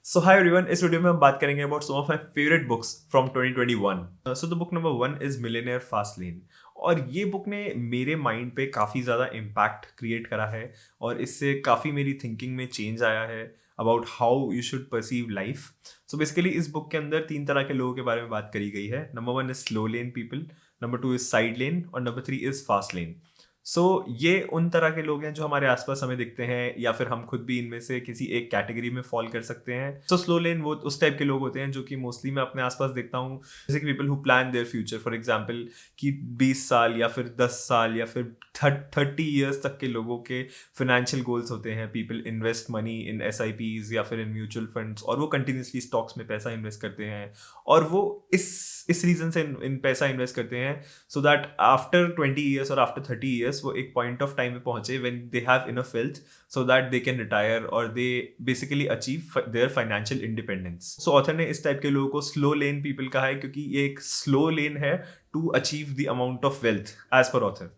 सो hi everyone, इस video में हम बात करेंगे about some of my favourite books from 2021। So the book number 1 is millionaire fast lane. और ये बुक ने मेरे माइंड पे काफ़ी ज़्यादा इम्पैक्ट क्रिएट करा है और इससे काफ़ी मेरी थिंकिंग में चेंज आया है about how you should perceive life. So basically इस बुक के अंदर 3 तरह के लोगों के बारे में बात करी गई है। Number 1 is slow lane people, number 2 is side lane और number 3 is fast lane. So ये उन तरह के लोग हैं जो हमारे आसपास हमें दिखते हैं या फिर हम खुद भी इनमें से किसी एक कैटेगरी में फॉल कर सकते हैं। सो स्लो लेन वो उस टाइप के लोग होते हैं जो कि मोस्टली मैं अपने आसपास देखता हूँ, जैसे कि people who plan their future. For example कि 20 साल या फिर 10 साल या फिर 30 ईयर्स तक के लोगों के फाइनेंशियल गोल्स होते हैं। People invest money in SIPs या फिर इन म्यूचुअल फंड्स और वो कंटिन्यूसली स्टॉक्स में पैसा इन्वेस्ट करते हैं और वो इस रीजन से इन पैसा इन्वेस्ट करते हैं सो दैट आफ्टर 20 ईयर्स और आफ्टर 30 ईयर्स वो एक पॉइंट ऑफ टाइम में पहुंचे when they have enough wealth so that they can retire और they basically achieve their financial independence. So author ने इस टाइप के लोगों को स्लो लेन पीपल कहा है क्योंकि ये एक स्लो लेन है to achieve the amount of wealth as per author.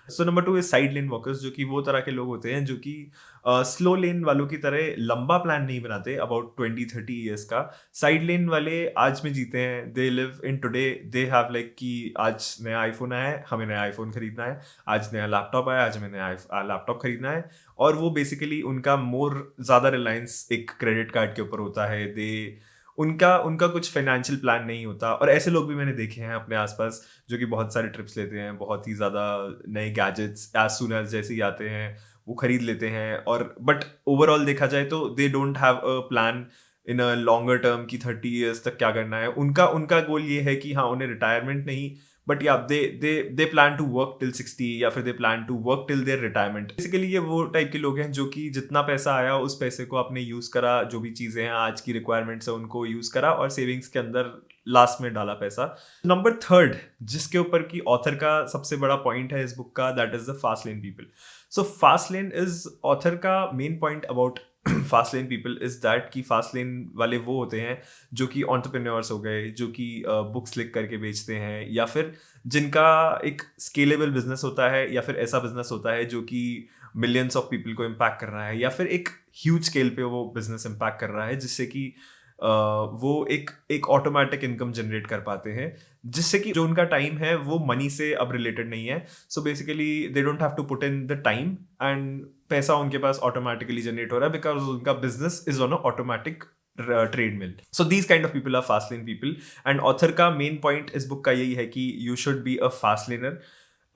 So number 2 is side lane walkers, जो कि वो तरह के लोग होते हैं जो कि स्लो लेन वालों की तरह लंबा प्लान नहीं बनाते अबाउट 20-30 ईयर्स का। साइड लेन वाले आज में जीते हैं, they live in today, they have like कि आज नया आईफोन आया है, हमें नया आईफोन खरीदना है, आज नया लैपटॉप आया, आज हमें नया लैपटॉप खरीदना है। और वो बेसिकली उनका मोर ज़्यादा रिलायंस एक क्रेडिट कार्ड के ऊपर होता है। दे उनका उनका कुछ फाइनेंशियल प्लान नहीं होता। और ऐसे लोग भी मैंने देखे हैं अपने आसपास जो कि बहुत सारे ट्रिप्स लेते हैं, बहुत ही ज़्यादा नए गैजेट्स एज सुन एज जैसे ही आते हैं वो खरीद लेते हैं। और बट ओवरऑल देखा जाए तो दे don't have a plan in a longer term की 30 ईयर्स तक क्या करना है। उनका उनका गोल ये है कि हाँ उन्हें रिटायरमेंट नहीं, बट या they plan to work till 60 या फिर they plan to work till their retirement. Basically ये वो टाइप के लोग हैं जो कि जितना पैसा आया उस पैसे को आपने यूज करा, जो भी चीजें हैं आज की रिक्वायरमेंट्स है उनको यूज करा और सेविंग्स के अंदर लास्ट में डाला पैसा। नंबर 3 जिसके ऊपर की ऑथर का सबसे बड़ा पॉइंट है इस बुक का, that is the fast lane people. So fast lane is author का main point about fast lane people is that कि फास्ट लेन वाले वो होते हैं जो कि एंटरप्रेन्योर्स हो गए, जो कि बुक्स लिख करके बेचते हैं या फिर जिनका एक स्केलेबल बिजनेस होता है या फिर ऐसा बिजनेस होता है जो कि मिलियंस ऑफ पीपल को इम्पैक्ट कर रहा है या फिर एक ह्यूज स्केल पे वो बिजनेस इम्पैक्ट कर रहा है, जिससे कि वो एक ऑटोमेटिक इनकम जनरेट कर पाते हैं, जिससे कि जो उनका टाइम है वो मनी से अब रिलेटेड नहीं है। So basically they don't have to put in the time and पैसा उनके पास ऑटोमेटिकली जनरेट हो रहा है बिकॉज उनका business is on a automatic treadmill. So these kind of people are fast lane people. And author का main point इस book का यही है कि you should be a fast laner.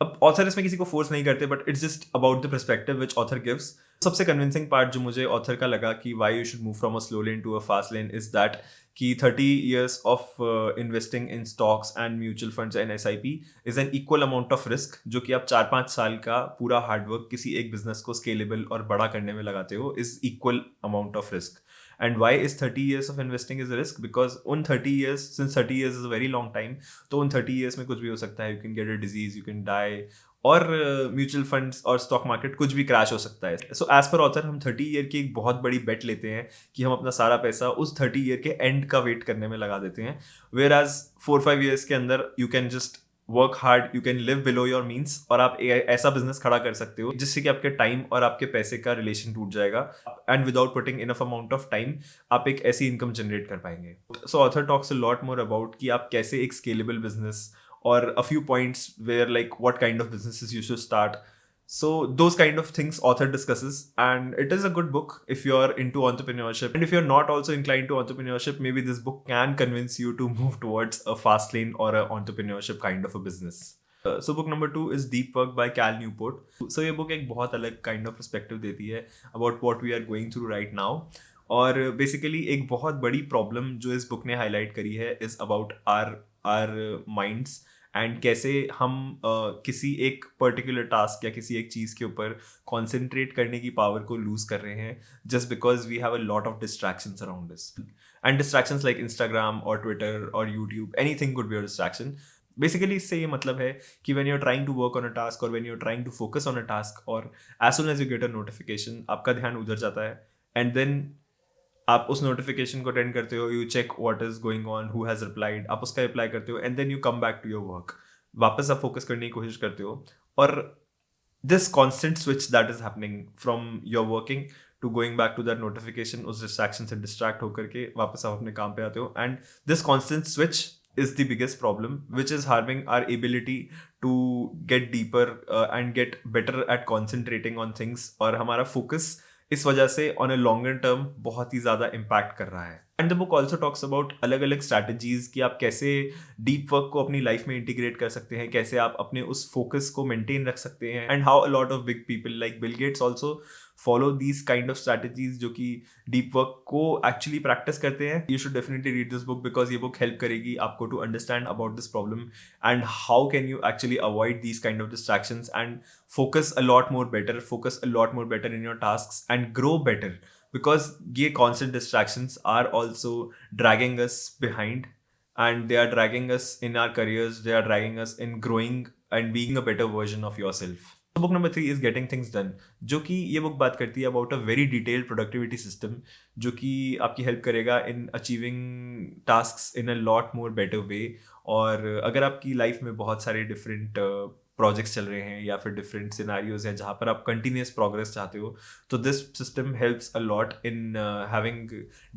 अब ऑथर इसमें किसी को फोर्स नहीं करते, but it's just about the perspective which author gives. सबसे कन्विंसिंग पार्ट जो मुझे ऑथर का लगा कि why you should move from a slow lane to a fast lane is that कि 30 years of investing in stocks and mutual funds and SIP is an equal amount of risk, जो कि आप 4-5 साल का पूरा हार्डवर्क किसी एक business को स्केलेबल और बड़ा करने में लगाते हो is equal amount of risk. And why is 30 years of investing is a risk? Because उन 30 years, since 30 years is a very long time, तो उन 30 years में कुछ भी हो सकता है। You can get a disease, you can die, और म्यूचुअल फंड्स और स्टॉक मार्केट कुछ भी क्रैश हो सकता है। सो एज पर ऑथर हम 30 ईयर की एक बहुत बड़ी बेट लेते हैं कि हम अपना सारा पैसा उस 30 ईयर के एंड का वेट करने में लगा देते हैं, वेयर एज 4-5 ईयर्स के अंदर you can just work hard, you can live below your means और आप ऐसा बिजनेस खड़ा कर सकते हो जिससे कि आपके टाइम और आपके पैसे का रिलेशन टूट जाएगा and without putting enough amount of time आप एक ऐसी इनकम जनरेट कर पाएंगे। सो author talks a lot more about कि आप कैसे एक स्केलेबल बिजनेस और a few points where like what kind of businesses you should start. So those kind of things author discusses, and it is a good book if you're into entrepreneurship. And if you're not also inclined to entrepreneurship, maybe this book can convince you to move towards a fast lane or a entrepreneurship kind of a business. So book number 2 is Deep Work by Cal Newport. So ये book एक बहुत अलग kind of perspective देती है about what we are going through right now. और basically एक बहुत बड़ी प्रॉब्लम जो इस बुक ने हाईलाइट करी है is about are minds and कैसे हम किसी एक पर्टिकुलर टास्क या किसी एक चीज़ के ऊपर कॉन्सेंट्रेट करने की पावर को लूज कर रहे हैं just because we have a lot of distractions around this. And distractions like Instagram और ट्विटर और YouTube, anything could be a distraction. Basically इससे ये मतलब है कि when you are trying to work on a task और when you are trying to focus on a task और as soon as you get a notification आपका ध्यान उधर जाता है एंड देन आप उस नोटिफिकेशन को अटेंड करते हो, you check what is going on, who has replied, आप उसका रिप्लाई करते हो and then you come back to your work. वापस आप फोकस करने की कोशिश करते हो और this constant switch that is happening from your working to going back to that notification, उस डिस्ट्रैक्शन से डिस्ट्रैक्ट होकर के वापस आप अपने काम पे आते हो. And this constant switch is the biggest problem, which is harming our ability to get deeper and get better at concentrating on things. और हमारा focus इस वजह से on a longer term बहुत ही ज़्यादा impact कर रहा है. And the book also talks about अलग अलग स्ट्रैटेजीज कि आप कैसे डीप वर्क को अपनी लाइफ में इंटीग्रेट कर सकते हैं, कैसे आप अपने उस फोकस को मेंटेन रख सकते हैं. And how a lot of big people like Bill Gates also follow these kind of strategies जो कि डीप वर्क को एक्चुअली प्रैक्टिस करते हैं. You should definitely read this book because ये बुक हेल्प करेगी आपको to understand about this problem and how can you actually avoid these kind of distractions and focus a lot more better in your tasks and grow better, because ये constant distractions are also dragging us behind and they are dragging us in our careers, they are dragging us in growing and being a better version of yourself. So book number 3 is Getting Things Done, जो कि ये book बात करती है about a very detailed productivity system जो कि आपकी help करेगा in achieving tasks in a lot more better way. और अगर आपकी लाइफ में बहुत सारे डिफरेंट प्रोजेक्ट्स चल रहे हैं या फिर डिफरेंट सिनारियोज हैं जहाँ पर आप कंटिन्यूस प्रोग्रेस चाहते हो, तो this system helps a lot in having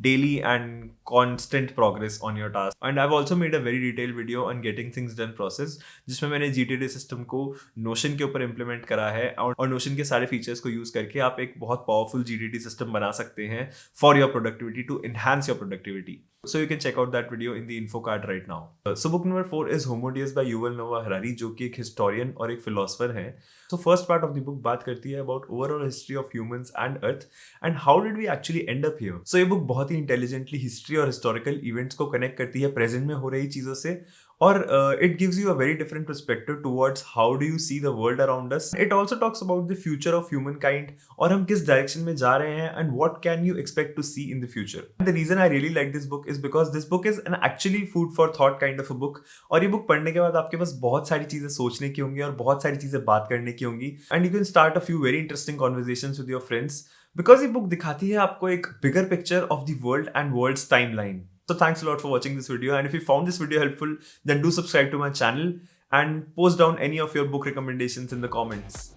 daily and constant progress on your task. And I have also made a very detail video on getting things done process, जिसमें मैंने GTD system को notion के ऊपर implement करा है और notion के सारे फीचर्स को यूज करके आप एक बहुत पावरफुल जीटीडी सिस्टम बना सकते हैं for your productivity, to enhance your productivity. So you can check out that video in the info card right now. So book number 4 is Homo Deus by Yuval Noah Harari, जो कि एक historian और एक philosopher है. So first part of the book बात करती है about overall history of humans and Earth and how did we actually end up here. So ये book बहुत ही intelligently history और historical events को connect करती है present में हो रही चीज़ों से, और it gives you a very different perspective towards how do you see the world around us. It also talks about the future of humankind और हम किस direction में जा रहे हैं and what can you expect to see in the future. And the reason I really like this book is because this book is an actually food for thought kind of a book. और ये book पढ़ने के बाद आपके पास बहुत सारी चीज़ें सोचने की होंगी और बहुत सारी चीज़ें बात करने की होंगी, and you can start a few very interesting conversations with your friends because ये book दिखाती है आपको एक bigger picture of the world and world's timeline. So thanks a lot for watching this video, and if you found this video helpful, then do subscribe to my channel and post down any of your book recommendations in the comments.